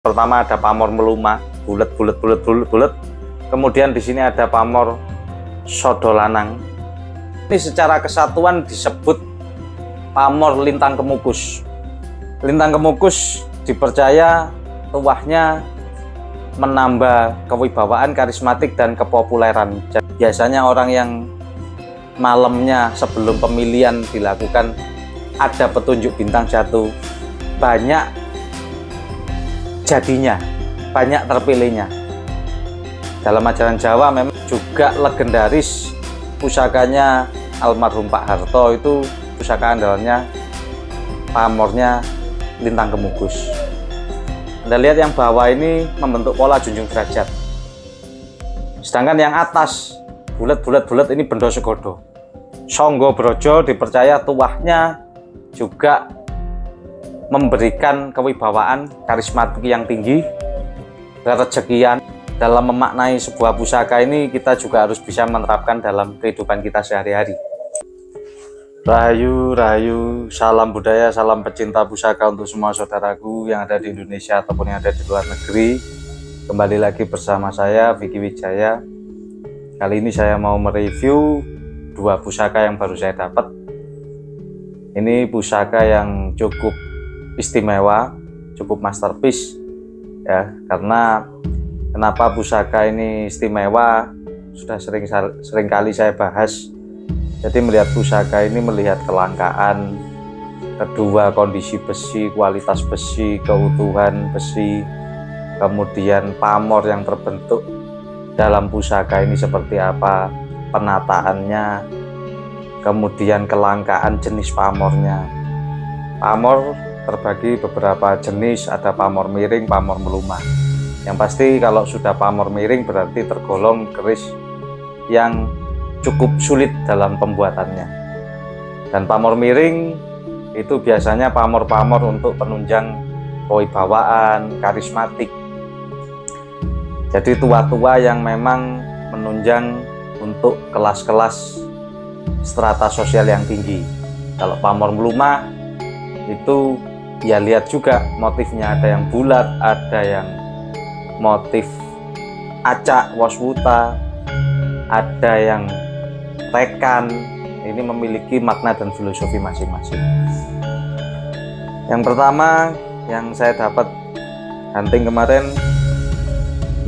Pertama ada pamor melumah, bulat. Kemudian di sini ada pamor sodolanang. Ini secara kesatuan disebut pamor lintang kemukus. Lintang kemukus dipercaya tuahnya menambah kewibawaan, karismatik, dan kepopuleran. Biasanya orang yang malamnya sebelum pemilihan dilakukan ada petunjuk bintang jatuh, banyak jadinya, banyak terpilihnya. Dalam ajaran Jawa memang juga legendaris pusakanya almarhum Pak Harto, itu pusaka andalannya pamornya lintang kemukus. Anda lihat yang bawah ini membentuk pola junjung derajat, sedangkan yang atas bulat ini bendo segodo. Songgo Brojo dipercaya tuahnya juga memberikan kewibawaan, karismatik yang tinggi, rezekian. Dalam memaknai sebuah pusaka ini kita juga harus bisa menerapkan dalam kehidupan kita sehari-hari. Rahayu, salam budaya, salam pecinta pusaka untuk semua saudaraku yang ada di Indonesia ataupun yang ada di luar negeri. Kembali lagi bersama saya Vicky Wijaya. Kali ini saya mau mereview dua pusaka yang baru saya dapat. Ini pusaka yang cukup istimewa, cukup masterpiece ya. Karena kenapa pusaka ini istimewa sudah sering kali saya bahas. Jadi melihat pusaka ini melihat kelangkaan, kedua kondisi besi, kualitas besi, keutuhan besi, kemudian pamor yang terbentuk dalam pusaka ini seperti apa, penataannya, kemudian kelangkaan jenis pamornya. Pamor terbagi beberapa jenis, ada pamor miring, pamor melumah. Yang pasti kalau sudah pamor miring berarti tergolong keris yang cukup sulit dalam pembuatannya. Dan pamor miring itu biasanya pamor-pamor untuk penunjang kewibawaan, karismatik. Jadi tua-tua yang memang menunjang untuk kelas-kelas strata sosial yang tinggi. Kalau pamor melumah itu ya lihat juga motifnya, ada yang bulat, ada yang motif acak, waswuta, ada yang rekan. Ini memiliki makna dan filosofi masing-masing. Yang pertama yang saya dapat hunting kemarin,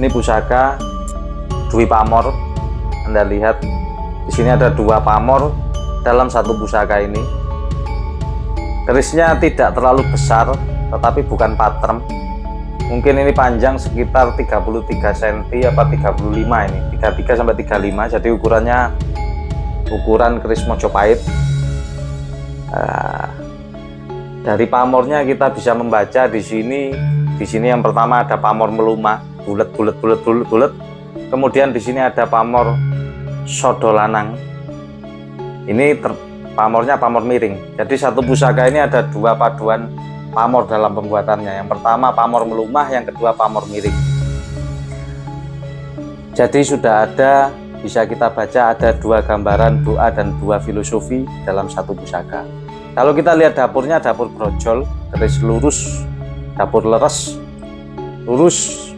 ini pusaka Dwi Pamor. Anda lihat di sini ada dua pamor dalam satu pusaka ini. Kerisnya tidak terlalu besar, tetapi bukan patrem. Mungkin ini panjang sekitar 33 cm apa 35 ini, 33 sampai 35. Jadi ukuran keris Mojopahit. Dari pamornya kita bisa membaca di sini. Di sini yang pertama ada pamor melumah, bulat. Kemudian di sini ada pamor sodolanang. Ini pamornya pamor miring. Jadi satu pusaka ini ada dua paduan pamor dalam pembuatannya. Yang pertama pamor melumah, yang kedua pamor miring. Jadi sudah ada, bisa kita baca ada dua gambaran doa dan dua filosofi dalam satu pusaka. Kalau kita lihat dapurnya, dapur brojol, keris lurus, dapur leres, lurus,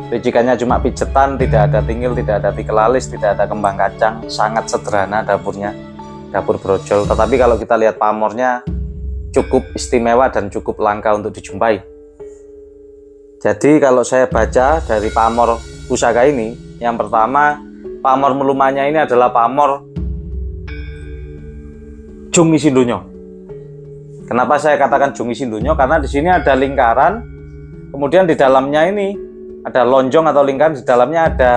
picikannya cuma pijetan, tidak ada tingil, tidak ada tikel alis, tidak ada kembang kacang, sangat sederhana dapurnya, dapur brojol. Tetapi kalau kita lihat pamornya cukup istimewa dan cukup langka untuk dijumpai. Jadi kalau saya baca dari pamor pusaka ini, yang pertama pamor melumahnya ini adalah pamor Jung Isindonyo. Kenapa saya katakan Jung Isindonyo? Karena di sini ada lingkaran, kemudian di dalamnya ini ada lonjong atau lingkaran, di dalamnya ada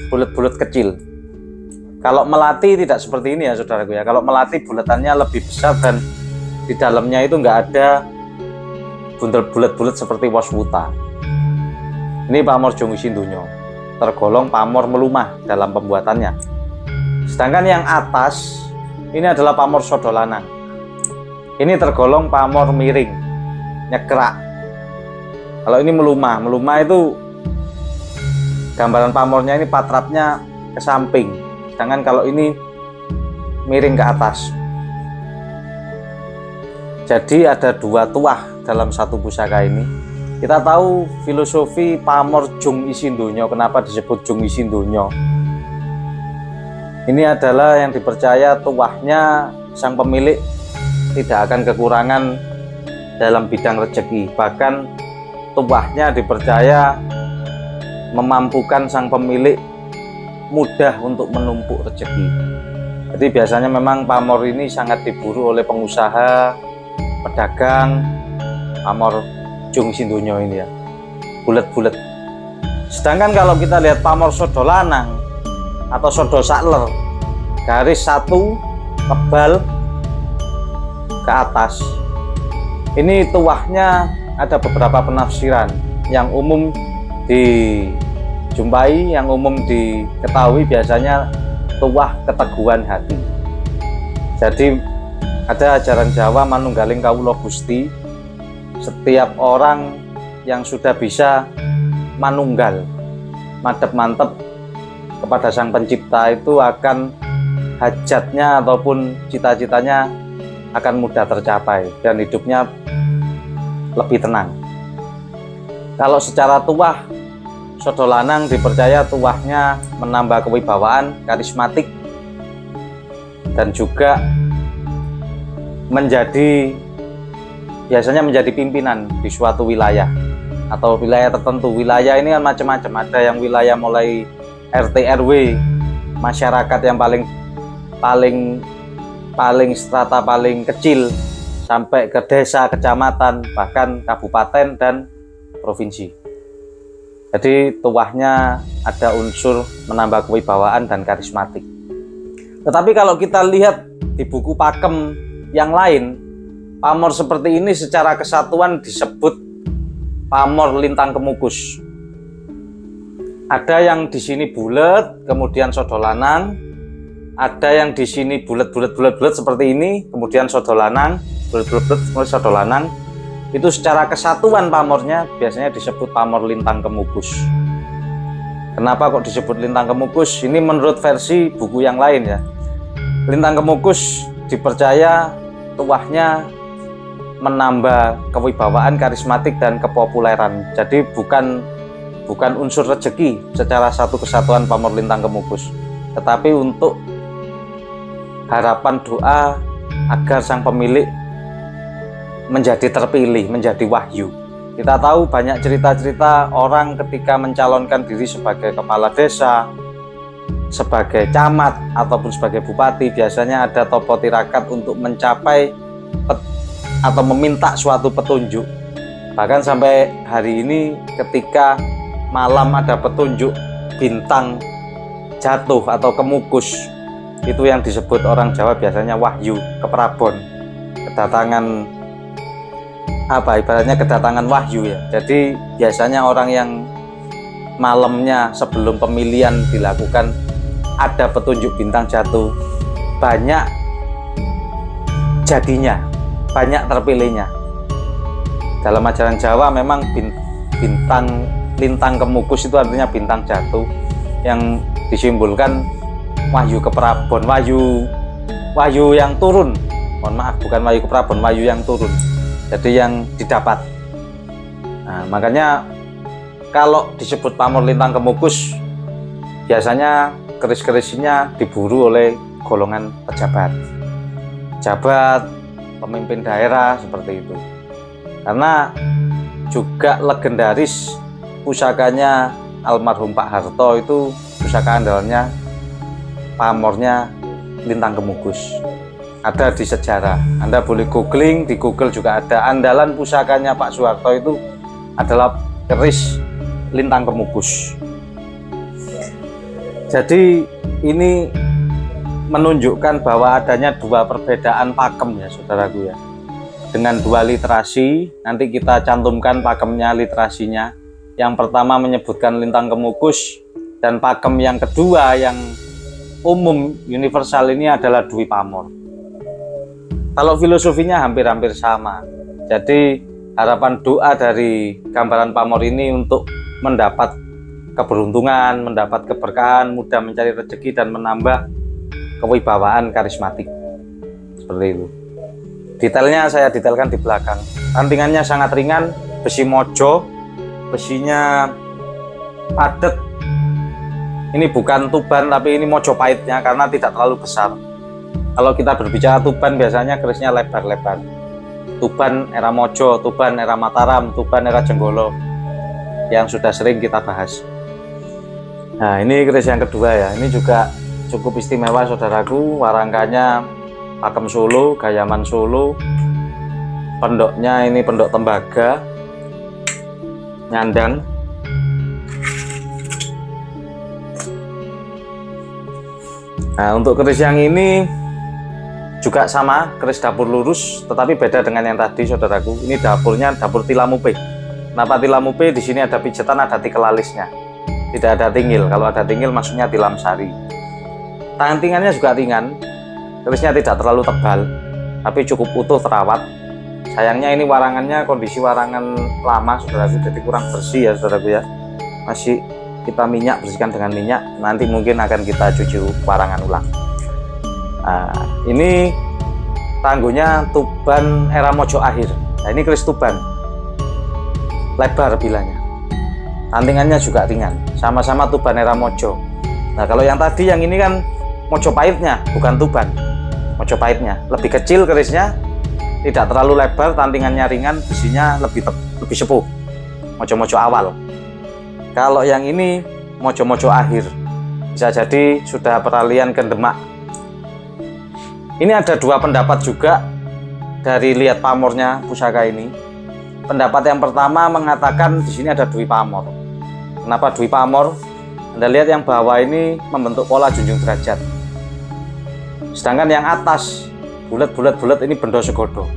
bulat-bulat kecil. Kalau melati tidak seperti ini ya saudaraku ya. Kalau melati bulatannya lebih besar dan di dalamnya itu enggak ada buntel bulat-bulat seperti waswuta. Ini pamor Jung Isindonyo, tergolong pamor melumah dalam pembuatannya. Sedangkan yang atas ini adalah pamor sodolanang. Ini tergolong pamor miring, nyekrak. Kalau ini melumah itu gambaran pamornya ini patrapnya ke samping. Sedangkan kalau ini miring ke atas. Jadi ada dua tuah dalam satu pusaka ini. Kita tahu filosofi pamor jung isin donya. Kenapa disebut jung isin donya? Ini adalah yang dipercaya tuahnya sang pemilik tidak akan kekurangan dalam bidang rezeki. Bahkan tuahnya dipercaya memampukan sang pemilik mudah untuk menumpuk rezeki. Jadi biasanya memang pamor ini sangat diburu oleh pengusaha, pedagang, pamor jung isin donya ini ya, bulet-bulet. Sedangkan kalau kita lihat pamor sodo lanang atau sodo sakler, garis satu tebal ke atas, ini tuahnya ada beberapa penafsiran. Yang umum dijumpai, yang umum diketahui biasanya tuah keteguhan hati. Jadi ada ajaran Jawa manunggaling kawula Gusti, setiap orang yang sudah bisa manunggal, madep mantep kepada sang pencipta itu akan hajatnya ataupun cita-citanya akan mudah tercapai dan hidupnya lebih tenang. Kalau secara tuah, sodo lanang dipercaya tuahnya menambah kewibawaan, karismatik, dan juga biasanya menjadi pimpinan di suatu wilayah atau wilayah tertentu. Wilayah ini kan macam-macam, ada yang wilayah mulai RT RW, masyarakat yang paling strata paling kecil sampai ke desa, kecamatan, bahkan kabupaten dan provinsi. Jadi tuahnya ada unsur menambah kewibawaan dan karismatik. Tetapi kalau kita lihat di buku pakem yang lain, pamor seperti ini secara kesatuan disebut pamor lintang kemukus. Ada yang di sini bulat, kemudian sodo lanang. Ada yang di sini bulat seperti ini, kemudian sodo lanang, bulat, kemudian sodo lanang. Itu secara kesatuan pamornya biasanya disebut pamor lintang kemukus. Kenapa kok disebut lintang kemukus? Ini menurut versi buku yang lain ya. Lintang kemukus dipercaya tuahnya menambah kewibawaan, karismatik, dan kepopuleran. Jadi bukan unsur rezeki secara satu kesatuan pamor lintang kemukus, tetapi untuk harapan doa agar sang pemilik menjadi terpilih, menjadi wahyu. Kita tahu banyak cerita-cerita orang ketika mencalonkan diri sebagai kepala desa, sebagai camat, ataupun sebagai bupati, biasanya ada topo tirakat untuk mencapai atau meminta suatu petunjuk. Bahkan sampai hari ini ketika malam ada petunjuk bintang jatuh atau kemukus, itu yang disebut orang Jawa biasanya wahyu, keprabon, kedatangan ibaratnya kedatangan wahyu ya. Jadi biasanya orang yang malamnya sebelum pemilihan dilakukan ada petunjuk bintang jatuh, banyak jadinya, banyak terpilihnya. Dalam ajaran Jawa memang bintang lintang kemukus itu artinya bintang jatuh, yang disimbolkan wahyu keprabon, wahyu yang turun. Mohon maaf, bukan wahyu keprabon, wahyu yang turun. Jadi yang didapat. Nah, makanya kalau disebut pamor lintang kemukus, biasanya keris-kerisnya diburu oleh golongan pejabat, pemimpin daerah seperti itu. Karena juga legendaris pusakanya almarhum Pak Harto itu pusaka andalannya pamornya lintang kemukus. Ada di sejarah, Anda boleh googling, di Google juga ada. Andalan pusakanya Pak Soeharto itu adalah keris lintang kemukus. Jadi ini menunjukkan bahwa adanya dua perbedaan pakem ya saudaraku ya. Dengan dua literasi, nanti kita cantumkan pakemnya, literasinya. Yang pertama menyebutkan lintang kemukus, dan pakem yang kedua yang umum universal ini adalah dwi pamor. Kalau filosofinya hampir-hampir sama. Jadi harapan doa dari gambaran pamor ini untuk mendapat keberuntungan, mendapat keberkahan, mudah mencari rezeki, dan menambah kewibawaan karismatik. Seperti itu. Detailnya saya detailkan di belakang. Tantingannya sangat ringan, besi mojo, besinya padat. Ini bukan tuban tapi ini Mojopahitnya karena tidak terlalu besar. Kalau kita berbicara tuban biasanya kerisnya lebar-lebar. Tuban era Mojo, tuban era Mataram, tuban era Jenggolo yang sudah sering kita bahas. Nah, ini keris yang kedua ya. Ini juga cukup istimewa saudaraku. Warangkanya pakem Solo, gayaman Solo. Pendoknya ini pendok tembaga, nyandang. Nah, untuk keris yang ini juga sama, keris dapur lurus, tetapi beda dengan yang tadi saudaraku. Ini dapurnya dapur tilamupe. Kenapa tilamupe? Di sini ada pijatan, ada tikel alisnya. Tidak ada tingil. Kalau ada tingil maksudnya tilam sari. Tangan-tingannya juga ringan. Kerisnya tidak terlalu tebal, tapi cukup utuh, terawat. Sayangnya ini warangannya kondisi warangan lama saudaraku, jadi kurang bersih ya saudaraku ya. Masih kita bersihkan dengan minyak, nanti mungkin akan kita cuci warangan ulang. Nah, ini tangguhnya tuban era Mojo akhir. Nah, ini keris tuban lebar bilanya, antingannya juga ringan, sama-sama tuban era Mojo. Nah, kalau yang tadi yang ini kan Mojopahitnya, bukan tuban. Mojopahitnya lebih kecil kerisnya, tidak terlalu lebar, tantingannya ringan, besinya lebih sepuh, Mojo-mojo awal. Kalau yang ini Mojo-mojo akhir, bisa jadi sudah peralihan ke Demak. Ini ada dua pendapat juga dari lihat pamornya pusaka ini. Pendapat yang pertama mengatakan di sini ada Dwi Pamor. Kenapa Dwi Pamor? Anda lihat yang bawah ini membentuk pola junjung derajat. Sedangkan yang atas bulat ini bendo segodo.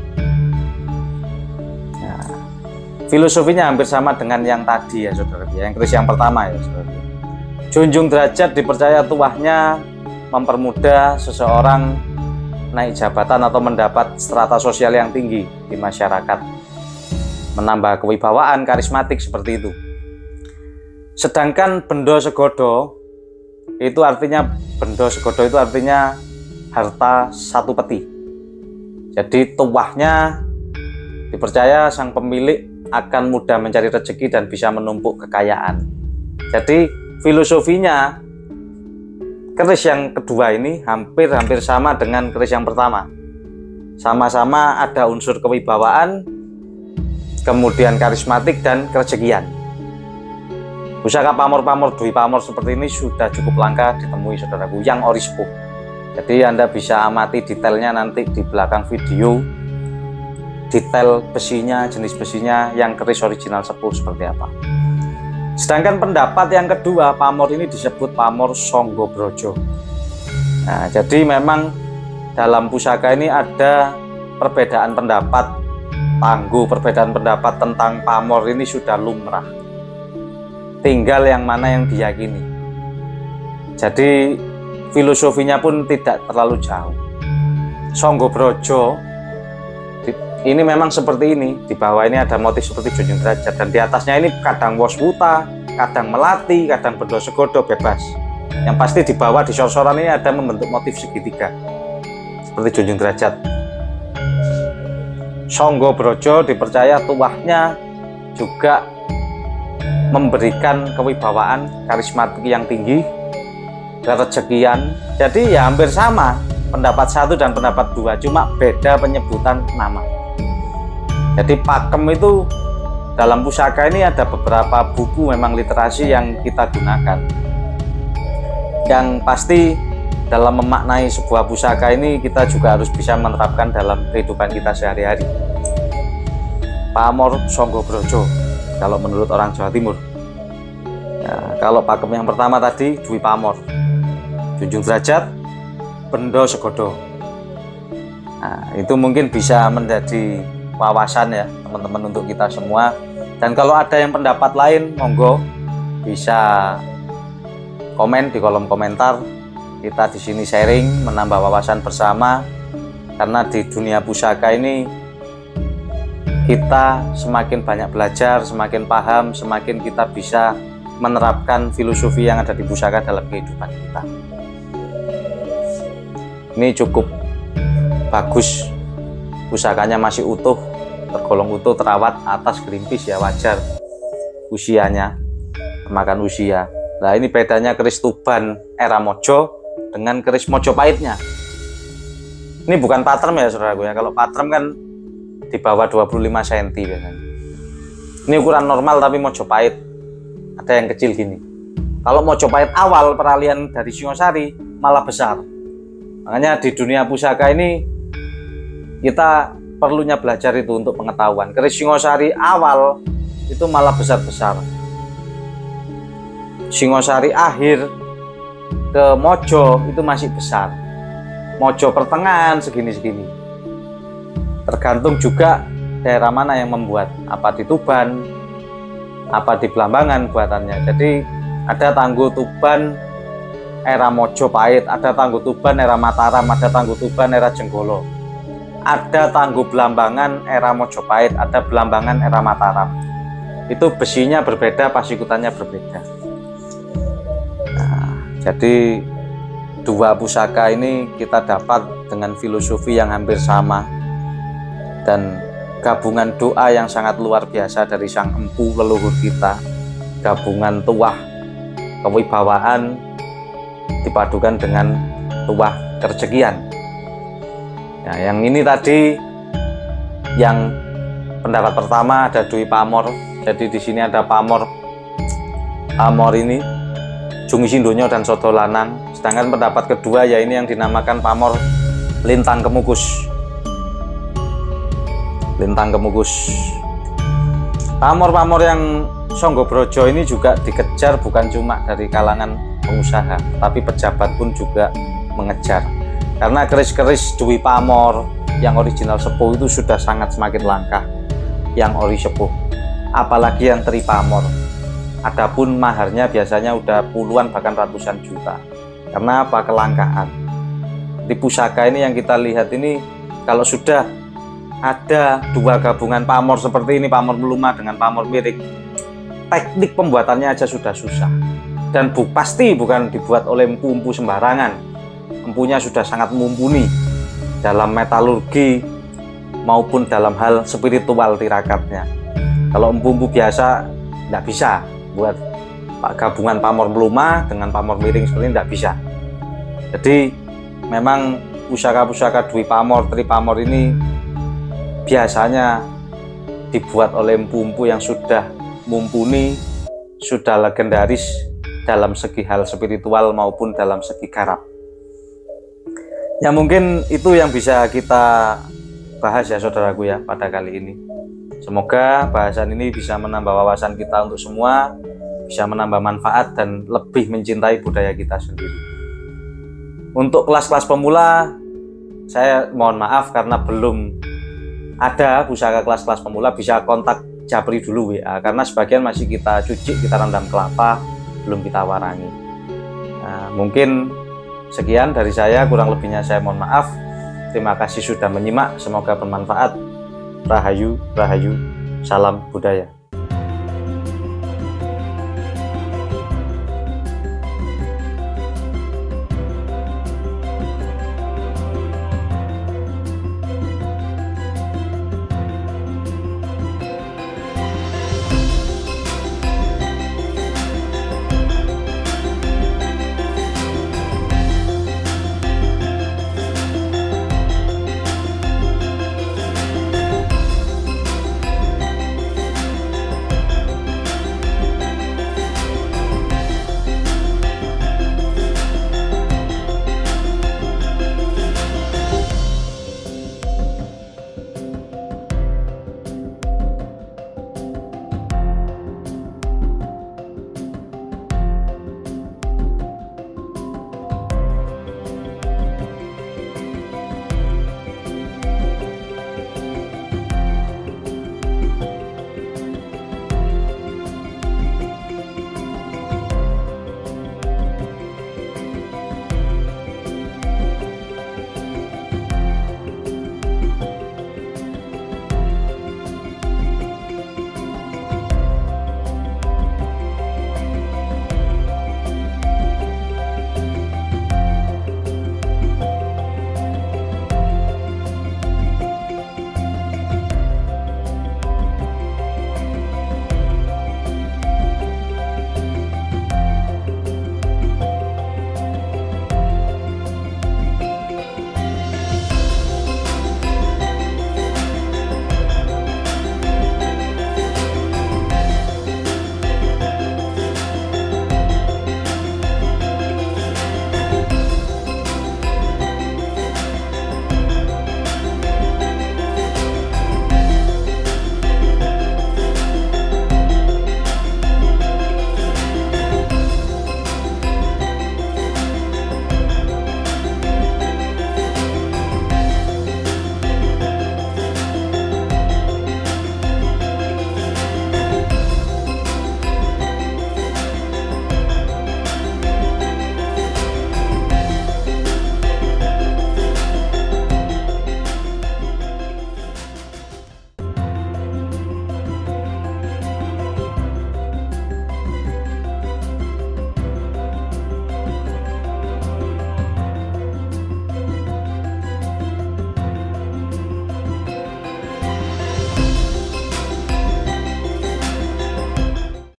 Nah, filosofinya hampir sama dengan yang tadi ya saudara, yang keris yang pertama ya saudara. Junjung derajat dipercaya tuahnya mempermudah seseorang naik jabatan atau mendapat strata sosial yang tinggi di masyarakat, menambah kewibawaan, karismatik seperti itu. Sedangkan bendo segodo itu artinya harta satu peti. Jadi tuahnya dipercaya sang pemilik akan mudah mencari rezeki dan bisa menumpuk kekayaan. Jadi filosofinya keris yang kedua ini hampir sama dengan keris yang pertama. Sama-sama ada unsur kewibawaan, kemudian karismatik dan kerezekian. Pusaka pamor-pamor Dwi Pamor seperti ini sudah cukup langka ditemui saudaraku yang ori sepuh. Jadi Anda bisa amati detailnya nanti di belakang video, detail besinya, jenis besinya yang keris original sepuh seperti apa. Sedangkan pendapat yang kedua, pamor ini disebut pamor Sangga Braja. Nah, jadi memang dalam pusaka ini ada perbedaan pendapat, perbedaan pendapat tentang pamor ini sudah lumrah. Tinggal yang mana yang diyakini. Jadi filosofinya pun tidak terlalu jauh. Sangga Braja ini memang seperti ini. Di bawah ini ada motif seperti junjung derajat, dan di atasnya ini kadang waswuta, kadang melati, kadang bendo segodo, bebas. Yang pasti di bawah di sor-soran ini ada membentuk motif segitiga seperti junjung derajat. Sangga Braja dipercaya tuahnya juga memberikan kewibawaan, karismatik yang tinggi, kerezekian. Jadi ya hampir sama pendapat satu dan pendapat dua, cuma beda penyebutan nama. Jadi pakem itu dalam pusaka ini ada beberapa buku memang literasi yang kita gunakan. Yang pasti dalam memaknai sebuah pusaka ini kita juga harus bisa menerapkan dalam kehidupan kita sehari-hari. Pamor Sangga Braja kalau menurut orang Jawa Timur. Nah, kalau pakem yang pertama tadi Dwi Pamor, junjung derajat, bendo segodo. Nah, itu mungkin bisa menjadi wawasan ya teman-teman untuk kita semua. Dan kalau ada yang pendapat lain, monggo bisa komen di kolom komentar. Kita di sini sharing, menambah wawasan bersama. Karena di dunia pusaka ini kita semakin banyak belajar, semakin paham, semakin kita bisa menerapkan filosofi yang ada di pusaka dalam kehidupan kita. Ini cukup bagus, pusakanya masih utuh, tergolong utuh, terawat, atas gerimpis ya, wajar usianya, makan usia. Nah ini bedanya keris tuban era Mojo dengan keris Mojopahitnya. Ini bukan patrem ya saudaraku ya, kalau patrem kan di bawah 25 cm biasanya. Ini ukuran normal, tapi Mojopahit ada yang kecil gini. Kalau Mojopahit awal peralihan dari Singosari malah besar. Makanya di dunia pusaka ini kita perlunya belajar itu untuk pengetahuan. Keris Singosari awal itu malah besar-besar. Singosari akhir ke Mojo itu masih besar. Mojo pertengahan segini-segini. Tergantung juga daerah mana yang membuat, apa di Tuban, apa di Blambangan buatannya. Jadi ada Tangguh Tuban era Mojopahit, ada Tangguh Tuban era Mataram, ada Tangguh Tuban era Jenggolo, ada Tangguh Blambangan era Mojopahit, ada Blambangan era Mataram. Itu besinya berbeda, pasikutannya berbeda. Nah, jadi dua pusaka ini kita dapat dengan filosofi yang hampir sama dan gabungan doa yang sangat luar biasa dari sang empu leluhur kita, gabungan tuah kewibawaan dipadukan dengan tuah kerejekian. Nah, yang ini tadi yang pendapat pertama ada Dwi Pamor. Jadi di sini ada Pamor ini Jungi Sindonyo dan Sodo Lanang. Sedangkan pendapat kedua ya ini yang dinamakan Pamor Lintang Kemukus. Lintang Kemukus. Pamor-pamor yang Songgo Brojo ini juga dikejar bukan cuma dari kalangan pengusaha, tapi pejabat pun juga mengejar. Karena keris-keris Dwi Pamor yang original sepuh itu sudah sangat semakin langka, yang ori sepuh. Apalagi yang Tri Pamor. Adapun maharnya biasanya udah puluhan bahkan ratusan juta. Karena apa? Kelangkaan. Di pusaka ini yang kita lihat ini, kalau sudah ada dua gabungan pamor seperti ini, pamor meluma dengan pamor miring, teknik pembuatannya aja sudah susah. Dan pasti bukan dibuat oleh empu-empu sembarangan. Empunya sudah sangat mumpuni dalam metalurgi maupun dalam hal spiritual tirakatnya. Kalau empu-empu biasa tidak bisa buat gabungan pamor meluma dengan pamor miring seperti ini, tidak bisa. Jadi memang pusaka-pusaka Dwi Pamor, Tri Pamor ini biasanya dibuat oleh empu-empu yang sudah mumpuni, sudah legendaris dalam segi hal spiritual maupun dalam segi garap. Ya mungkin itu yang bisa kita bahas ya saudaraku ya pada kali ini. Semoga bahasan ini bisa menambah wawasan kita untuk semua, bisa menambah manfaat dan lebih mencintai budaya kita sendiri. Untuk kelas-kelas pemula, saya mohon maaf karena belum ada pusaka kelas-kelas pemula. Bisa kontak Japri dulu WA, karena sebagian masih kita cuci, kita rendam kelapa, belum kita warangi. Nah, mungkin sekian dari saya, kurang lebihnya saya mohon maaf. Terima kasih sudah menyimak, semoga bermanfaat. Rahayu, rahayu, salam budaya.